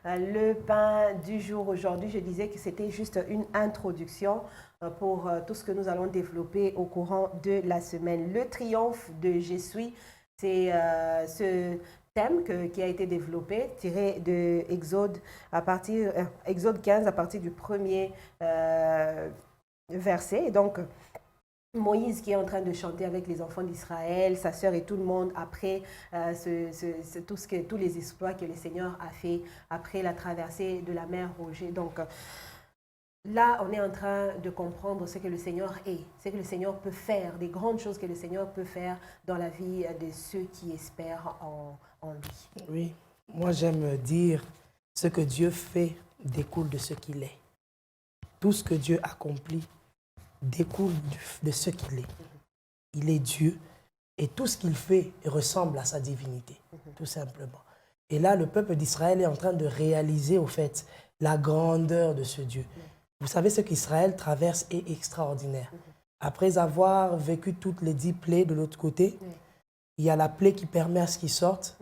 Le pain du jour aujourd'hui, je disais que c'était juste une introduction pour tout ce que nous allons développer au courant de la semaine. Le triomphe de Jésus, c'est ce thème qui a été développé, tiré de Exode 15 à partir du premier verset. Et donc, Moïse qui est en train de chanter avec les enfants d'Israël, sa sœur et tout le monde après tous les exploits que le Seigneur a fait après la traversée de la mer Rouge. Donc là, on est en train de comprendre ce que le Seigneur est, ce que le Seigneur peut faire, des grandes choses que le Seigneur peut faire dans la vie de ceux qui espèrent en lui. Oui, moi j'aime dire ce que Dieu fait découle de ce qu'il est. Tout ce que Dieu accomplit découle de ce qu'il est. Il est Dieu et tout ce qu'il fait ressemble à sa divinité, tout simplement. Et là, le peuple d'Israël est en train de réaliser, au fait, la grandeur de ce Dieu. Vous savez, ce qu'Israël traverse est extraordinaire. Après avoir vécu toutes les 10 plaies de l'autre côté, il y a la plaie qui permet à ce qu'ils sortent.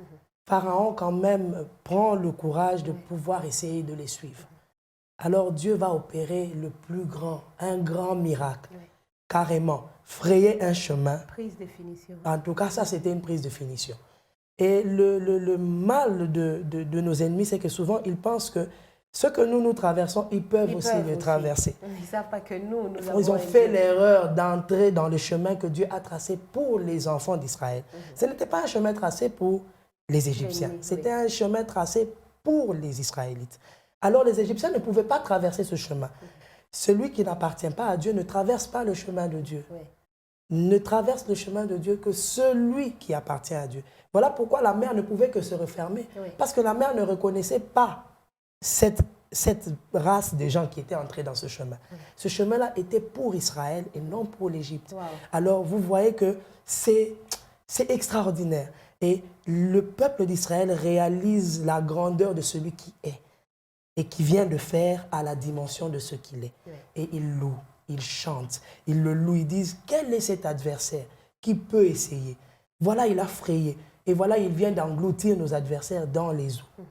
Pharaon, quand même, prend le courage de pouvoir essayer de les suivre. Alors Dieu va opérer le plus grand, un grand miracle, carrément, frayer un chemin. Prise de finition. En tout cas, ça, c'était une prise de finition. Et le mal de nos ennemis, c'est que souvent, ils pensent que ce que nous traversons, ils peuvent aussi le traverser. Ils ne savent pas que nous Ils ont fait l'erreur d'entrer dans le chemin que Dieu a tracé pour les enfants d'Israël. Ce n'était pas un chemin tracé pour les Égyptiens, c'était un chemin tracé pour les Israélites. Alors les Égyptiens ne pouvaient pas traverser ce chemin. Celui qui n'appartient pas à Dieu ne traverse pas le chemin de Dieu. Ne traverse le chemin de Dieu que celui qui appartient à Dieu. Voilà pourquoi la mer ne pouvait que se refermer. Parce que la mer ne reconnaissait pas cette race de gens qui étaient entrés dans ce chemin. Ce chemin-là était pour Israël et non pour l'Égypte. Alors vous voyez que c'est extraordinaire. Et le peuple d'Israël réalise la grandeur de celui qui est et qui vient de faire à la dimension de ce qu'il est. Et ils louent, ils chantent, ils le louent, ils disent « Quel est cet adversaire qui peut essayer ?» Voilà, il a frayé. Et voilà, il vient d'engloutir nos adversaires dans les eaux.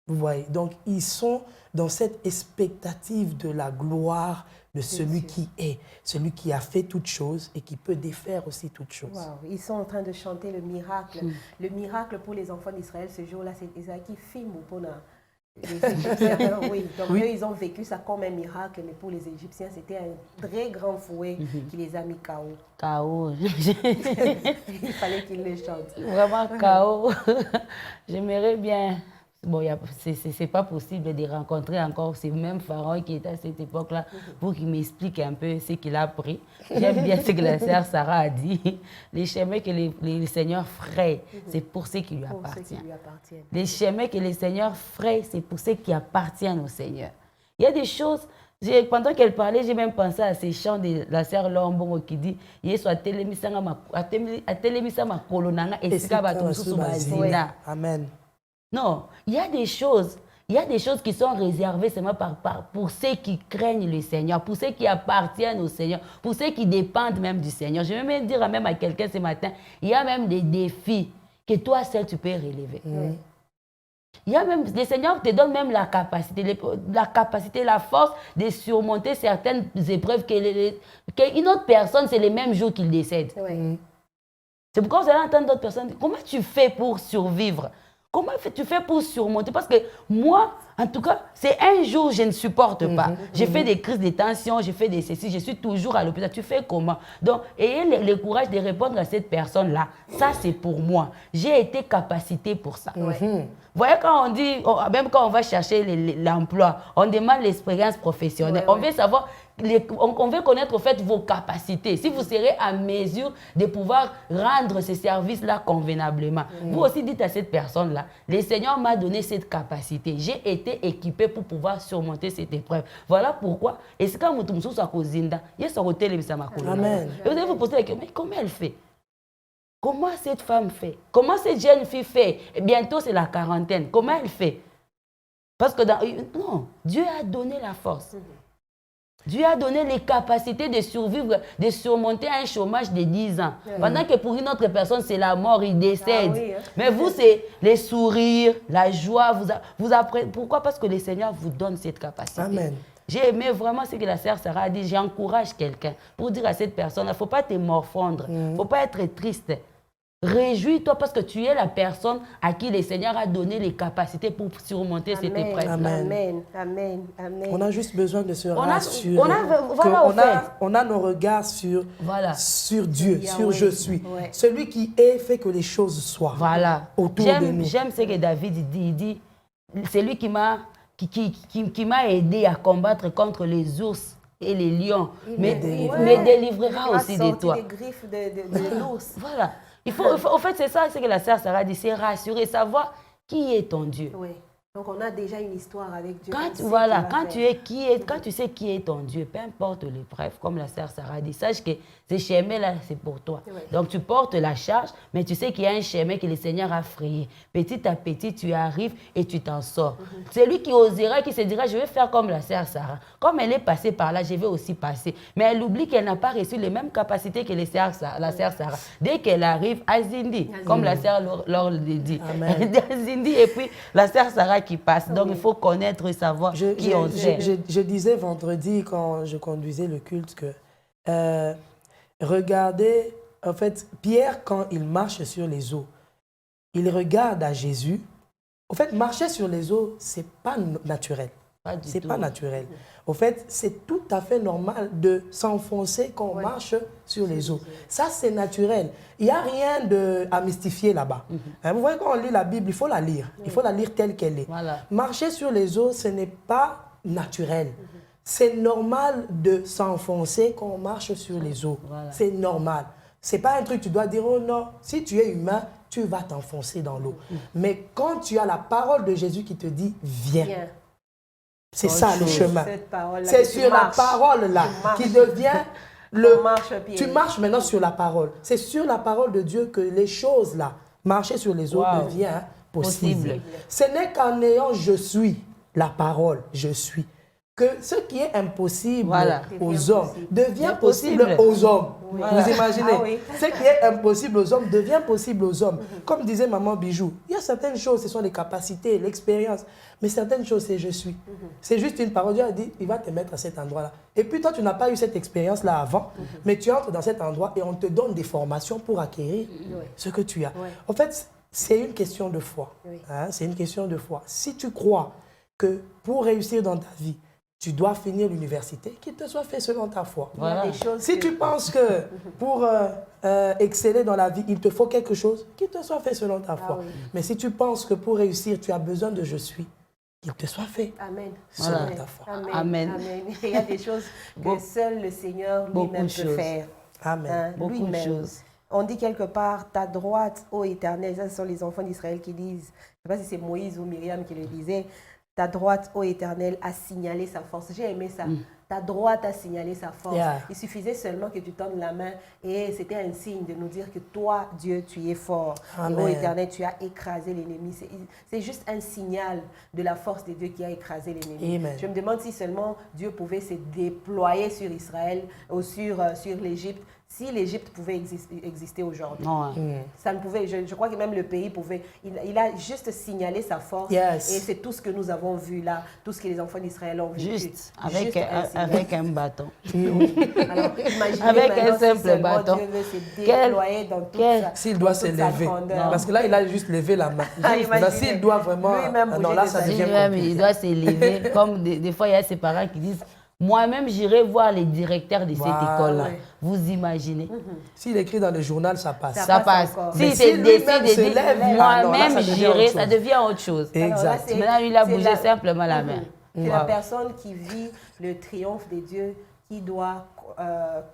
Vous voyez, donc ils sont dans cette expectative de la gloire de celui qui est, celui qui a fait toutes choses et qui peut défaire aussi toutes choses. Wow. Ils sont en train de chanter le miracle. Le miracle pour les enfants d'Israël ce jour-là, c'est Isaac qui filme pour les Égyptiens. Donc eux, ils ont vécu ça comme un miracle, mais pour les Égyptiens, c'était un très grand fouet qui les a mis KO. KO. Il fallait qu'ils les chantent. Vraiment KO. J'aimerais bien... Bon, c'est pas possible de rencontrer encore ce même pharaon qui était à cette époque-là pour qu'il m'explique un peu ce qu'il a appris. J'aime bien ce que la sœur Sarah a dit. Les chemins que le Seigneur fraye, c'est pour ceux qui lui appartiennent. Les chemins que le Seigneur fraye, c'est pour ceux qui appartiennent au Seigneur. Il y a des choses... Pendant qu'elle parlait, j'ai même pensé à ces chants de la sœur Lombongo qui dit « Yesu atelemisa ma kolonanga esika bato mosusu bazina ». Amen. Non, il y a des choses qui sont réservées seulement pour ceux qui craignent le Seigneur, pour ceux qui appartiennent au Seigneur, pour ceux qui dépendent même du Seigneur. Je vais même dire même à quelqu'un ce matin, il y a même des défis que toi seul tu peux relever. Il y a même, le Seigneur te donne même la capacité, la force de surmonter certaines épreuves qu'une autre personne, c'est les mêmes jours qu'il décède. C'est pourquoi vous allez entendre d'autres personnes dire, comment tu fais pour survivre? Comment tu fais pour surmonter? Parce que moi, en tout cas, c'est un jour je ne supporte pas. J'ai fait des crises de tension, j'ai fait des ceci, je suis toujours à l'hôpital. Tu fais comment? Donc, ayez le courage de répondre à cette personne-là. Ça, c'est pour moi. J'ai été capacité pour ça. Vous voyez, quand on dit, même quand on va chercher l'emploi, on demande l'expérience professionnelle. On veut savoir... On veut connaître en fait vos capacités. Si vous serez à mesure de pouvoir rendre ce service-là convenablement. Vous aussi dites à cette personne-là, le Seigneur m'a donné cette capacité. J'ai été équipé pour pouvoir surmonter cette épreuve. Voilà pourquoi. Et c'est quand vous tombez sur Kozinda, il y a son hôtel et Amen. Et vous allez vous poser la question, mais comment elle fait? Comment cette femme fait? Comment cette jeune fille fait? Et bientôt c'est la quarantaine. Comment elle fait? Parce que non, Dieu a donné la force. Dieu a donné les capacités de survivre, de surmonter un chômage de 10 ans. Pendant que pour une autre personne, c'est la mort, il décède. Ah oui, hein. Mais vous, c'est les sourires, la joie. Vous apprenez. Pourquoi? Parce que le Seigneur vous donne cette capacité. Amen. J'ai aimé vraiment ce que la sœur Sarah a dit. J'encourage quelqu'un pour dire à cette personne, il ne faut pas te morfondre, il ne faut pas être triste. Réjouis-toi parce que tu es la personne à qui le Seigneur a donné les capacités pour surmonter cette épreuve. Amen. Amen. Amen. On a juste besoin de se rassurer. On a nos regards sur Dieu, sur je suis. Ouais. Celui qui est fait que les choses soient autour de nous. J'aime ce que David dit. Il dit, c'est lui qui m'a aidé à combattre contre les ours et les lions, me délivrera aussi de toi. Les griffes de l'ours. Voilà. Au fait, c'est ça ce que la sœur Sarah dit, c'est rassurer, savoir qui est ton Dieu. Oui. Donc, on a déjà une histoire avec Dieu. Quand tu sais qui est ton Dieu, peu importe l'épreuve, comme la sœur Sarah dit, sache que ce chemin-là, c'est pour toi. Oui. Donc, tu portes la charge, mais tu sais qu'il y a un chemin que le Seigneur a frayé. Petit à petit, tu arrives et tu t'en sors. C'est lui qui osera, qui se dira, je vais faire comme la sœur Sarah. Comme elle est passée par là, je vais aussi passer. Mais elle oublie qu'elle n'a pas reçu les mêmes capacités que la sœur Sarah. Dès qu'elle arrive à Zindi, comme la sœur Laure le dit, Zindi, et puis la sœur Sarah qui passe. Donc, il faut connaître et savoir qui on est. Je disais vendredi, quand je conduisais le culte, que regardez, en fait, Pierre, quand il marche sur les eaux, il regarde à Jésus. En fait, marcher sur les eaux, ce n'est pas naturel. Ce n'est pas naturel. En fait, c'est tout à fait normal de s'enfoncer quand on marche sur les eaux. Ça, c'est naturel. Il n'y a rien à mystifier là-bas. Vous voyez, quand on lit la Bible, il faut la lire. Il faut la lire telle qu'elle est. Voilà. Marcher sur les eaux, ce n'est pas naturel. C'est normal de s'enfoncer quand on marche sur les eaux. Voilà. C'est normal. Ce n'est pas un truc que tu dois dire, oh non, si tu es humain, tu vas t'enfoncer dans l'eau. Mais quand tu as la parole de Jésus qui te dit, viens. C'est ça le chemin. C'est sur la parole-là qui devient tu marches maintenant sur la parole. C'est sur la parole de Dieu que les choses-là, marcher sur les eaux, devient possible. Ce n'est qu'en ayant je suis, la parole, je suis, que ce qui est impossible aux hommes devient possible aux hommes. Vous imaginez? Ce qui est impossible aux hommes devient possible aux hommes. Comme disait Maman Bijou, il y a certaines choses, ce sont les capacités, l'expérience. Mais certaines choses, c'est je suis. C'est juste une parole. Dieu a dit, il va te mettre à cet endroit-là. Et puis toi, tu n'as pas eu cette expérience-là avant, mais tu entres dans cet endroit et on te donne des formations pour acquérir ce que tu as. En fait, c'est une question de foi. Hein? C'est une question de foi. Si tu crois que pour réussir dans ta vie, tu dois finir l'université, qu'il te soit fait selon ta foi. Voilà. Si tu penses que pour exceller dans la vie, il te faut quelque chose, qu'il te soit fait selon ta foi. Mais si tu penses que pour réussir, tu as besoin de je suis, qu'il te soit fait selon ta foi. Amen. Il y a des choses que seul le Seigneur lui-même peut faire. Amen. Beaucoup de choses. On dit quelque part, ta droite, ô Éternel, ça ce sont les enfants d'Israël qui disent, je ne sais pas si c'est Moïse ou Myriam qui le disait, ta droite, ô Éternel, a signalé sa force. J'ai aimé ça. Ta droite a signalé sa force. Il suffisait seulement que tu tendes la main et c'était un signe de nous dire que toi, Dieu, tu es fort. Et, ô Éternel, tu as écrasé l'ennemi. C'est juste un signal de la force de Dieu qui a écrasé l'ennemi. Je me demande si seulement Dieu pouvait se déployer sur Israël ou sur l'Égypte. Si l'Égypte pouvait exister aujourd'hui, ça ne pouvait. Je crois que même le pays pouvait. Il a juste signalé sa force. Et c'est tout ce que nous avons vu là, tout ce que les enfants d'Israël ont vu. Juste avec un bâton. Alors, imaginez avec un simple bâton. Dieu veut se déployer dans toute sa s'il doit se lever. Parce que là, il a juste levé la main. S'il doit vraiment. Non, là, ça devient compliqué. Il doit se lever. Comme des fois, il y a ses parents qui disent, moi-même, j'irai voir les directeurs de cette école-là. Vous imaginez? S'il écrit dans le journal, ça passe. Ça passe. S'il décide de dire, moi-même, j'irai, ça devient autre chose. Exact. Maintenant, il a bougé simplement la main. C'est la personne qui vit le triomphe de Dieu qui doit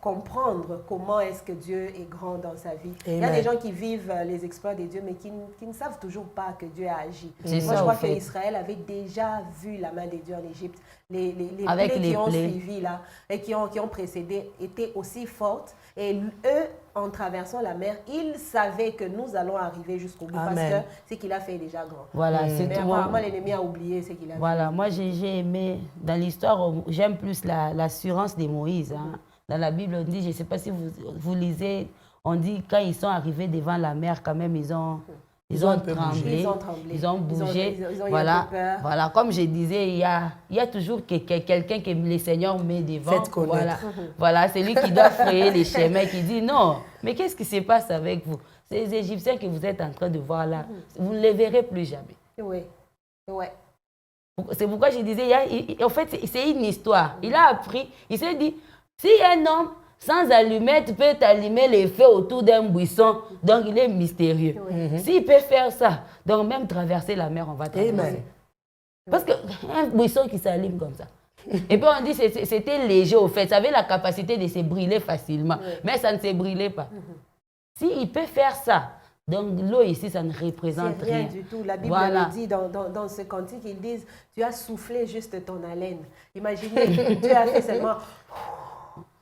comprendre comment est-ce que Dieu est grand dans sa vie. Il y a des gens qui vivent les exploits de Dieu, mais qui ne savent toujours pas que Dieu a agi. Moi, je crois qu'Israël avait déjà vu la main de Dieu en Égypte. Les plaies qui ont suivi là, et qui ont précédé étaient aussi fortes. Et eux, en traversant la mer, il savait que nous allons arriver jusqu'au bout. Amen. Parce que c'est qu'il a fait déjà grand. Voilà, c'est Mais tout. apparemment, l'ennemi a oublié ce qu'il a fait. Voilà, moi j'ai aimé, dans l'histoire, j'aime plus l'assurance de Moïse. Hein. Dans la Bible, on dit, je ne sais pas si vous lisez, on dit quand ils sont arrivés devant la mer, quand même, ils ont tremblé, ils ont bougé. Ils ont voilà, eu un peu peur. voilà, comme je disais, il y a toujours quelqu'un que le Seigneur met devant. Faites connaître. Voilà, voilà, c'est lui qui doit frayer les chemins, qui dit non, mais qu'est-ce qui se passe avec vous? Ces Égyptiens que vous êtes en train de voir là, vous ne les verrez plus jamais. Oui, oui. C'est pourquoi je disais, en fait, c'est une histoire. Il a appris, il s'est dit, si un homme sans allumette peut allumer les feux autour d'un buisson, donc il est mystérieux. S'il peut faire ça, donc même traverser la mer, on va traverser. Amen. Parce qu'un buisson qui s'allume comme ça. Et puis on dit que c'était léger au fait, ça avait la capacité de se brûler facilement, mais ça ne se brûlait pas. S'il peut faire ça, donc l'eau ici, ça ne représente rien. rien Du tout. La Bible voilà. le dit dans ce cantique, ils disent, tu as soufflé juste ton haleine. Imaginez, Dieu a fait seulement...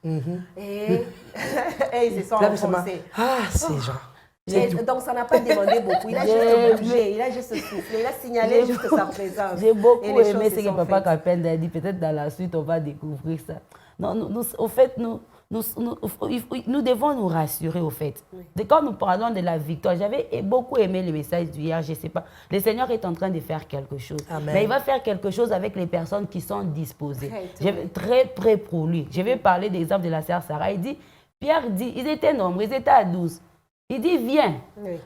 Et ils se sont enfoncés. Ah, c'est genre. Donc ça n'a pas demandé beaucoup. Il a juste bougé, il a juste soufflé, il a signalé juste sa présence. J'ai beaucoup aimé ce que Papa Kapenda a dit. Peut-être dans la suite, on va découvrir ça. Non, au fait, nous devons nous rassurer, au fait. Quand nous parlons de la victoire, j'avais beaucoup aimé le message d'hier, je ne sais pas. Le Seigneur est en train de faire quelque chose. Amen. Mais il va faire quelque chose avec les personnes qui sont disposées. Très près pour lui. Je vais parler d'exemple de la sœur Sarah. Pierre dit, ils étaient nombreux, ils étaient à 12. Il dit, viens.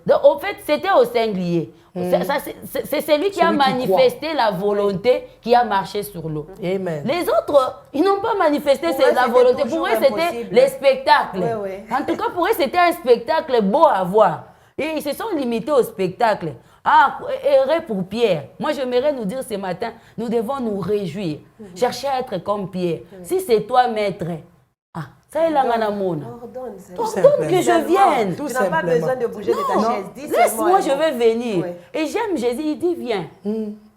Donc, au fait, c'était au singulier. C'est celui qui a manifesté la volonté qui a marché sur l'eau. Amen. Les autres, ils n'ont pas manifesté la volonté. Pour eux, c'était les spectacles. En tout cas, pour eux, c'était un spectacle beau à voir. Et ils se sont limités au spectacle. Ah, errer pour Pierre. Moi, j'aimerais nous dire ce matin, nous devons nous réjouir. Chercher à être comme Pierre. Si c'est toi, maître, ça est là, ordonne que je vienne. Tu n'as pas besoin de bouger de ta chaise. Laisse-moi, je vais venir. Et j'aime Jésus, il dit viens.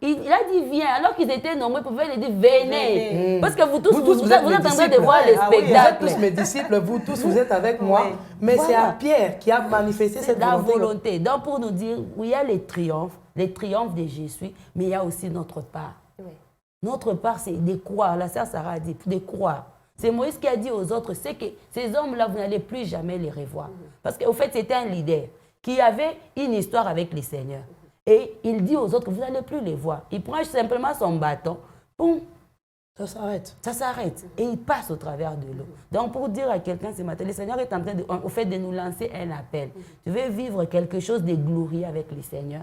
Il a dit viens. Alors qu'ils étaient nombreux, ils pouvaient lui dire venez. Parce que vous tous, vous êtes en train de voir les spectacles. Vous êtes tous mes disciples, vous tous, vous êtes avec moi. Mais c'est à Pierre qui a manifesté cette volonté. Donc pour nous dire, il y a les triomphes de Jésus, mais il y a aussi notre part. Notre part, c'est de croire. La sœur Sarah a dit, de croire. C'est Moïse qui a dit aux autres, c'est que ces hommes-là, vous n'allez plus jamais les revoir. Parce qu'au fait, c'était un leader qui avait une histoire avec les seigneurs. Et il dit aux autres, vous n'allez plus les voir. Il prend simplement son bâton, boum, ça s'arrête. Ça s'arrête. Et il passe au travers de l'eau. Donc pour dire à quelqu'un ce matin, le Seigneur est en train de nous lancer un appel. Tu veux vivre quelque chose de glorieux avec le Seigneur?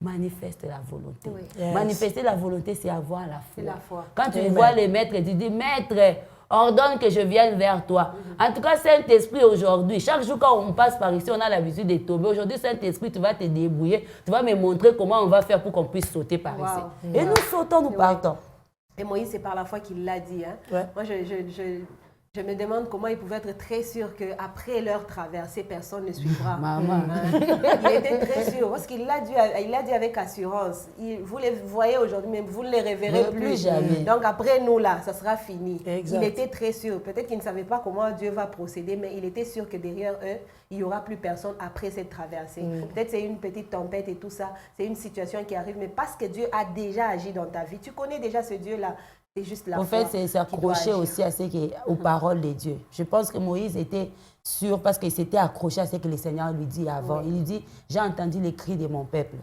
Manifeste la volonté. Manifester la volonté, c'est avoir la foi. Quand tu vois les maîtres, tu dis, maître, ordonne que je vienne vers toi. En tout cas, Saint-Esprit, aujourd'hui, chaque jour quand on passe par ici, on a l'habitude de tomber. Aujourd'hui, Saint-Esprit, tu vas te débrouiller. Tu vas me montrer comment on va faire pour qu'on puisse sauter par ici. Et nous sautons, nous partons. Et Moïse, c'est par la foi qu'il l'a dit. Hein. Moi, je me demande comment ils pouvaient être très sûrs qu'après leur traversée, personne ne suivra. Maman. Il était très sûr, parce qu'il l'a dit avec assurance. Vous les voyez aujourd'hui, mais vous ne les reverrez plus jamais. Donc après nous, là, ça sera fini. Exact. Il était très sûr. Peut-être qu'il ne savait pas comment Dieu va procéder, mais il était sûr que derrière eux, il n'y aura plus personne après cette traversée. Peut-être c'est une petite tempête et tout ça. C'est une situation qui arrive, mais parce que Dieu a déjà agi dans ta vie. Tu connais déjà ce Dieu-là. C'est juste la foi. En fait, c'est s'accrocher aussi aux paroles de Dieu. Je pense que Moïse était sûr parce qu'il s'était accroché à ce que le Seigneur lui dit avant. Il lui dit, j'ai entendu les cris de mon peuple.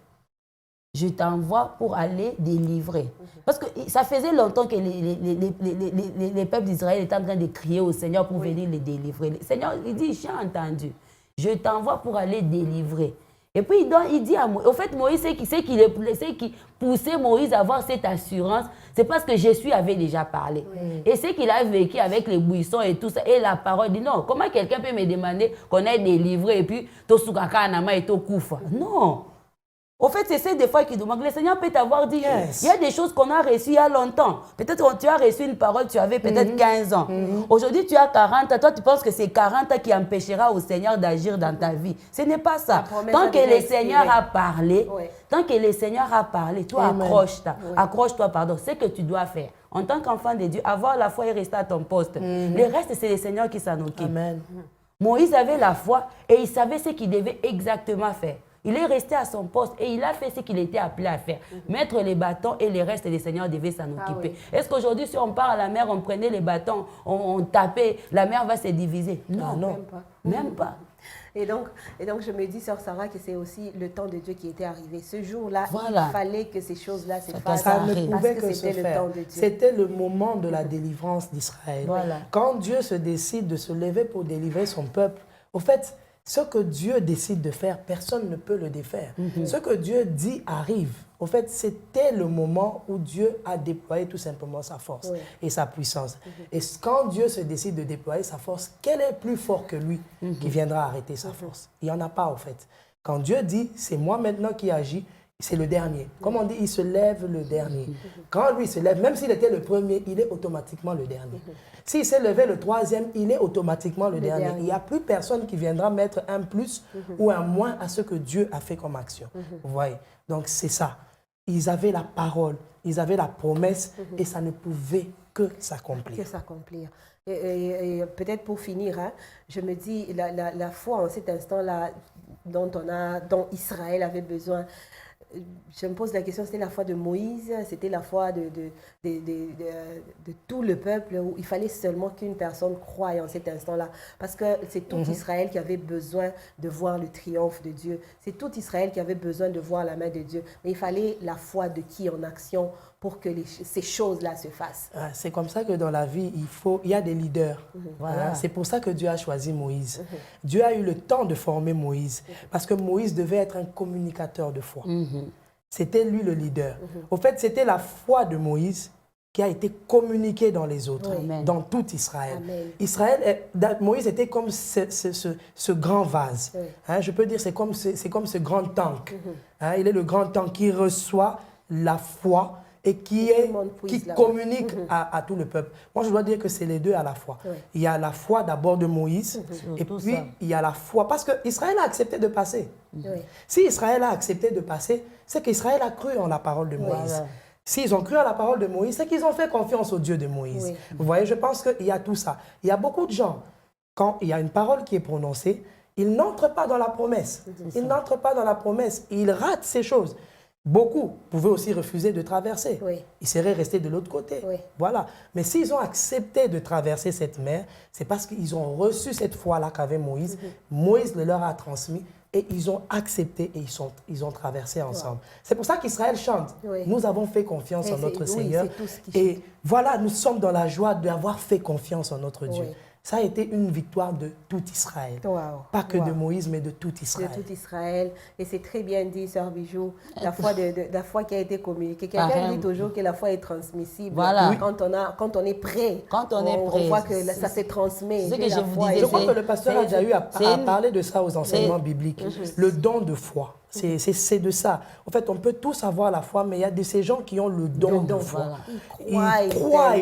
Je t'envoie pour aller délivrer. Parce que ça faisait longtemps que les peuples d'Israël étaient en train de crier au Seigneur pour venir les délivrer. Le Seigneur, il dit, j'ai entendu. Je t'envoie pour aller délivrer. Et puis il dit à Moïse, au fait Moïse, c'est qui poussait Moïse à avoir cette assurance, c'est parce que Jésus avait déjà parlé. Et c'est qu'il a vécu avec les buissons et tout ça, et la parole dit non, comment quelqu'un peut me demander qu'on ait délivré et puis Tosukaka Anama et Tokufa? Non. Au fait, c'est ces des fois qui demandent. Le Seigneur peut t'avoir dit, il y a des choses qu'on a reçues il y a longtemps. Peut-être que tu as reçu une parole, tu avais peut-être 15 ans. Aujourd'hui, tu as 40 ans. Toi, tu penses que c'est 40 ans qui empêchera au Seigneur d'agir dans ta vie. Ce n'est pas ça. Tant que le Seigneur a parlé, toi, accroche-toi, ce que tu dois faire. En tant qu'enfant de Dieu, avoir la foi et rester à ton poste. Le reste, c'est le Seigneur qui s'en occupe. Amen. Moïse avait la foi et il savait ce qu'il devait exactement faire. Il est resté à son poste et il a fait ce qu'il était appelé à faire. Mettre les bâtons et les restes des seigneurs devaient s'en occuper. Oui. Est-ce qu'aujourd'hui, si on part à la mer, on prenait les bâtons, on tapait, la mer va se diviser? Non, non, même pas. Même pas. Et donc, je me dis, Sœur Sarah, que c'est aussi le temps de Dieu qui était arrivé. Ce jour-là, il fallait que ces choses-là se fassent. Ça ne pouvait que se faire. C'était le moment de la délivrance d'Israël. Voilà. Quand Dieu se décide de se lever pour délivrer son peuple, au fait, ce que Dieu décide de faire, personne ne peut le défaire. Ce que Dieu dit arrive. Au fait, c'était le moment où Dieu a déployé tout simplement sa force et sa puissance. Et quand Dieu se décide de déployer sa force, quel est plus fort que lui qui viendra arrêter sa force? Il n'y en a pas, au fait. Quand Dieu dit, c'est moi maintenant qui agis, c'est le dernier. Comme on dit, il se lève le dernier. Quand lui se lève, même s'il était le premier, il est automatiquement le dernier. S'il s'est levé le troisième, il est automatiquement le dernier. Il n'y a plus personne qui viendra mettre un plus ou un moins à ce que Dieu a fait comme action. Vous voyez? Donc c'est ça. Ils avaient la parole, ils avaient la promesse et ça ne pouvait que s'accomplir. Que s'accomplir. Et peut-être pour finir, hein, je me dis, la foi en cet instant-là dont Israël avait besoin, je me pose la question, c'était la foi de Moïse, c'était la foi de tout le peuple, où il fallait seulement qu'une personne croie en cet instant-là. Parce que c'est tout Israël qui avait besoin de voir le triomphe de Dieu. C'est tout Israël qui avait besoin de voir la main de Dieu. Mais il fallait la foi de qui en action pour que ces choses-là se fassent. C'est comme ça que dans la vie, il y a des leaders. Voilà. C'est pour ça que Dieu a choisi Moïse. Dieu a eu le temps de former Moïse, parce que Moïse devait être un communicateur de foi. C'était lui le leader. Au fait, c'était la foi de Moïse qui a été communiquée dans les autres, dans tout Israël. Moïse était comme ce grand vase. Hein, je peux dire, c'est comme ce grand tank. Hein, il est le grand tank qui reçoit la foi et qui communique à tout le peuple. Moi, je dois dire que c'est les deux à la fois. Il y a la foi d'abord de Moïse, et puis il y a la foi, parce qu'Israël a accepté de passer. Si Israël a accepté de passer, c'est qu'Israël a cru en la parole de Moïse. S'ils ont cru à la parole de Moïse, c'est qu'ils ont fait confiance au Dieu de Moïse. Vous voyez, je pense qu'il y a tout ça. Il y a beaucoup de gens, quand il y a une parole qui est prononcée, ils n'entrent pas dans la promesse. Ils n'entrent pas dans la promesse. Ils ratent ces choses. Beaucoup pouvaient aussi refuser de traverser. Ils seraient restés de l'autre côté. Voilà. Mais s'ils ont accepté de traverser cette mer, c'est parce qu'ils ont reçu cette foi-là qu'avait Moïse. Moïse le leur a transmis et ils ont accepté et ils ont traversé ensemble. C'est pour ça qu'Israël chante. Nous avons fait confiance en notre Seigneur. Et voilà, nous sommes dans la joie d'avoir fait confiance en notre Dieu. Ça a été une victoire de tout Israël. Pas que de Moïse, mais de tout Israël. De tout Israël. Et c'est très bien dit, Sœur Bijou, la foi qui a été communiquée. Quelqu'un dit toujours que la foi est transmissible. Voilà. Quand on est prêt, on voit que ça se transmet. Je crois que le pasteur a déjà eu à parler de ça aux enseignements bibliques. Le don de foi. C'est de ça. En fait, on peut tous avoir la foi, mais il y a de ces gens qui ont le don de foi. Ils croient.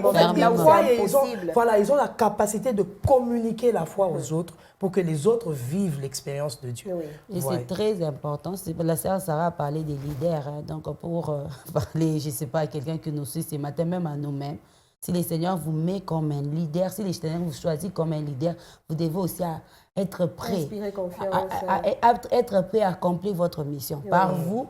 Ils ont la capacité de communiquer la foi aux autres pour que les autres vivent l'expérience de Dieu. Et c'est très important. La sœur Sarah a parlé des leaders. Hein. Donc, pour parler, je ne sais pas, à quelqu'un qui nous suit ce matin, même à nous-mêmes, si le Seigneur vous met comme un leader, si le Seigneur vous choisit comme un leader, vous devez aussi être prêt. Inspirer confiance. Être prêt à accomplir votre mission. Par vous,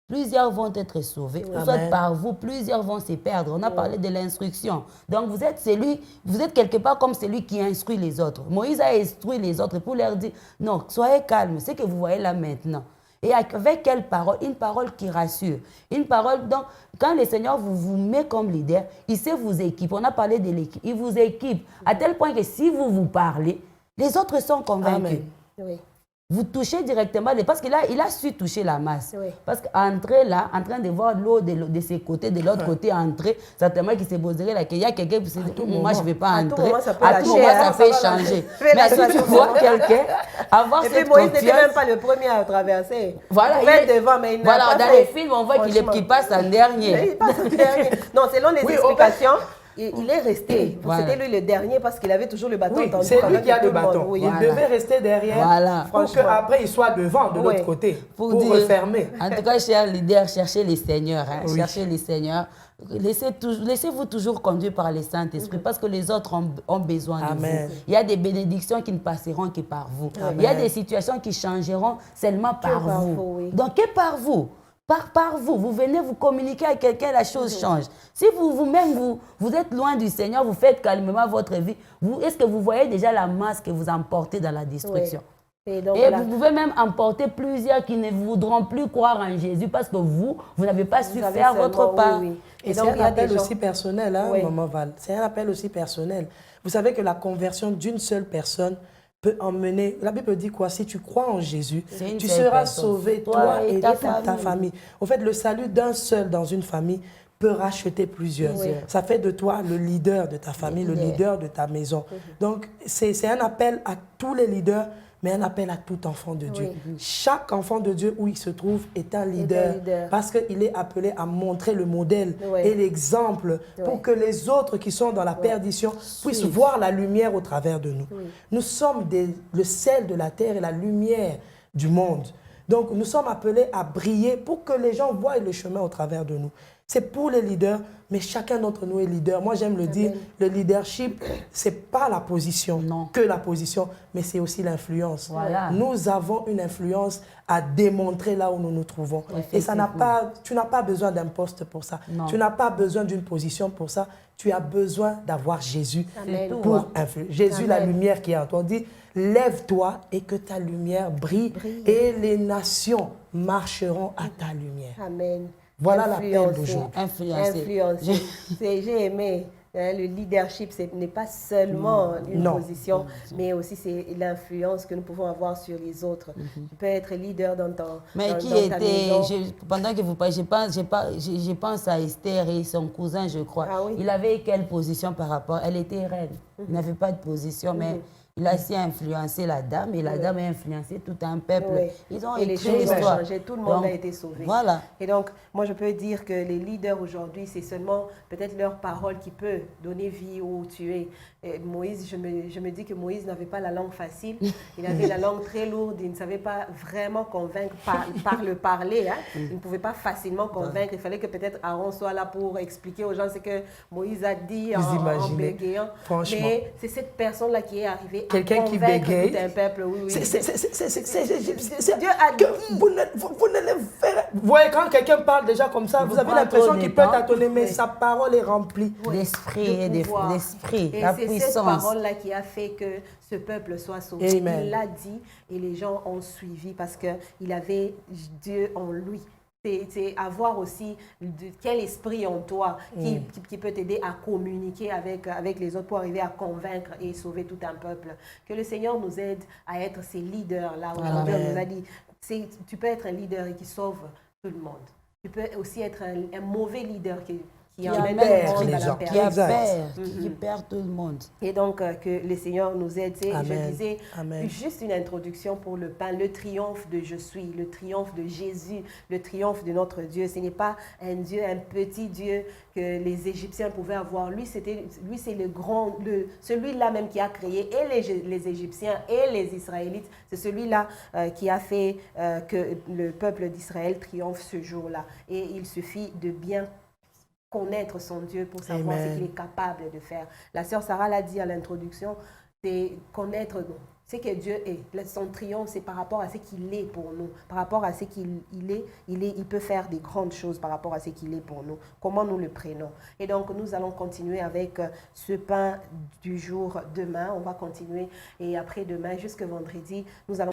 plusieurs vont être sauvés. Ou soit par vous, plusieurs vont se perdre. On a parlé de l'instruction. Donc, vous êtes quelque part comme celui qui instruit les autres. Moïse a instruit les autres pour leur dire, non, soyez calmes, c'est que vous voyez là maintenant. Et avec quelle parole? Une parole qui rassure. Une parole, donc, quand le Seigneur vous met comme leader, il sait vous équiper. On a parlé de l'équipe. Il vous équipe à tel point que si vous parlez, les autres sont convaincus. Vous touchez directement, parce qu'il a su toucher la masse. Parce qu'entrer là, en train de voir l'eau de ses côtés, de l'autre côté, entrer, certainement qu'il se poserait là, qu'il y a quelqu'un qui se dit, moi je ne vais pas entrer. À tout moment, ça peut changer. Mais si tu vois quelqu'un, avoir cette confiance... Et puis Moïse n'était même pas le premier à traverser. Voilà, dans les films, on voit qu'il passe en dernier. Il passe en dernier. Non, selon les explications... il est resté. Voilà. C'était lui le dernier parce qu'il avait toujours le bâton Oui, tendu c'est pendant lui qui a que le tout monde- bâton. oui. Il devait rester derrière Voilà. pour qu'après il soit devant de l'autre côté pour dire- refermer. En tout cas, chers leaders, cherchez les seigneurs. Hein, Oui. Cherchez les seigneurs. Laissez-vous toujours conduire par le Saint-Esprit parce que les autres ont besoin de Amen. vous. Il y a des bénédictions qui ne passeront que par vous. Il y a des situations qui changeront seulement par par vous. vous, oui. Donc, que par vous. Par vous, vous venez vous communiquer avec quelqu'un, la chose change. Si vous-même, vous êtes loin du Seigneur, vous faites calmement votre vie, est-ce que vous voyez déjà la masse que vous emportez dans la destruction? Et, donc, Et là, vous pouvez même emporter plusieurs qui ne voudront plus croire en Jésus parce que vous n'avez pas su avez faire seulement- votre part. oui, oui. Et donc, c'est il y un a des appel gens- aussi personnel, hein, Oui. Maman Val. C'est un appel aussi personnel. Vous savez que la conversion d'une seule personne peut emmener... La Bible dit quoi? Si tu crois en Jésus, C'est une tu seule seras personne. sauvé, Toi toi et et ta toute ta famille. En fait, le salut d'un seul dans une famille peut racheter plusieurs. Oui. Ça fait de toi le leader de ta famille, le leader de ta maison. Donc, c'est un appel à tous les leaders, mais un appel à tout enfant de Dieu. Chaque enfant de Dieu où il se trouve est un leader, parce qu'il est appelé à montrer le modèle et l'exemple pour que les autres qui sont dans la perdition puissent voir la lumière au travers de nous. Nous sommes le sel de la terre et la lumière du monde. Donc, nous sommes appelés à briller pour que les gens voient le chemin au travers de nous. C'est pour les leaders, mais chacun d'entre nous est leader. Moi, j'aime le dire, le leadership, ce n'est pas la position, que la position, mais c'est aussi l'influence. Voilà. Nous avons une influence à démontrer là où nous nous trouvons. Et ça n'a pas, tu n'as pas besoin d'un poste pour ça. Non. Tu n'as pas besoin d'une position pour ça. Tu as besoin d'avoir Jésus Amen. pour influer. Jésus, la lumière qui est en toi. On dit, lève-toi et que ta lumière brille, et les nations marcheront à ta lumière. Amen. Voilà l'appel Influencer. d'aujourd'hui. Influencer. J'ai aimé. Hein, le leadership, ce n'est pas seulement une position, mais aussi c'est l'influence que nous pouvons avoir sur les autres. Tu peux être leader dans ton Mais dans, qui dans ta maison. pendant que vous parlez, je pense à Esther et son cousin, je crois. Ah oui. Il avait quelle position par rapport? Elle était reine. Il n'avait pas de position, mais il a su influencer la dame et la dame a influencé tout un peuple. Oui. Ils ont Et les écrit choses ont l'histoire. changé, tout le monde Donc, a été sauvé. Voilà. Et donc, moi, je peux dire que les leaders aujourd'hui, c'est seulement peut-être leur parole qui peut donner vie ou tuer. Et Moïse, je me dis que Moïse n'avait pas la langue facile. Il avait la langue très lourde. Il ne savait pas vraiment convaincre par le parler. Hein. Il ne pouvait pas facilement convaincre. Il fallait que peut-être Aaron soit là pour expliquer aux gens ce que Moïse a dit en bégayant. Franchement. Mais c'est cette personne-là qui est arrivée Quelqu'un à qui convaincre bégaye. tout un peuple. Oui, oui. Dieu a dit. Vous ne le verrez. Vous voyez, quand quelqu'un parle déjà comme ça, vous avez l'impression qu'il peut tâtonner, mais sa parole est remplie. D'esprit et pouvoir. d'esprit, Et la c'est cette puissance. parole-là qui a fait que ce peuple soit sauvé. Amen. Il l'a dit et les gens ont suivi parce qu'il avait Dieu en lui. C'est avoir aussi quel esprit en toi qui peut t'aider à communiquer avec les autres pour arriver à convaincre et sauver tout un peuple. Que le Seigneur nous aide à être ces leaders-là. Aujourd'hui, on nous a dit, tu peux être un leader qui sauve tout le monde. Tu peux aussi être un mauvais leader qui emmène perd le monde les à la gens. perdition. Qui perd tout le monde. Et donc, que le Seigneur nous aide. Je Amen. disais Amen. juste une introduction pour le pain, le triomphe de je suis, le triomphe de Jésus, le triomphe de notre Dieu. Ce n'est pas un Dieu, un petit Dieu que les Égyptiens pouvaient avoir. Lui, c'est le grand, celui-là même qui a créé et les Égyptiens et les Israélites. C'est celui-là qui a fait que le peuple d'Israël triomphe ce jour-là. Et il suffit de bien connaître son Dieu pour savoir ce qu'il est capable de faire. La sœur Sarah l'a dit à l'introduction, c'est connaître ce que Dieu est. Son triomphe, c'est par rapport à ce qu'il est pour nous. Par rapport à ce qu'il est, il peut faire des grandes choses par rapport à ce qu'il est pour nous. Comment nous le prenons. Et donc, nous allons continuer avec ce pain du jour demain. On va continuer et après demain, jusqu'à vendredi, nous allons...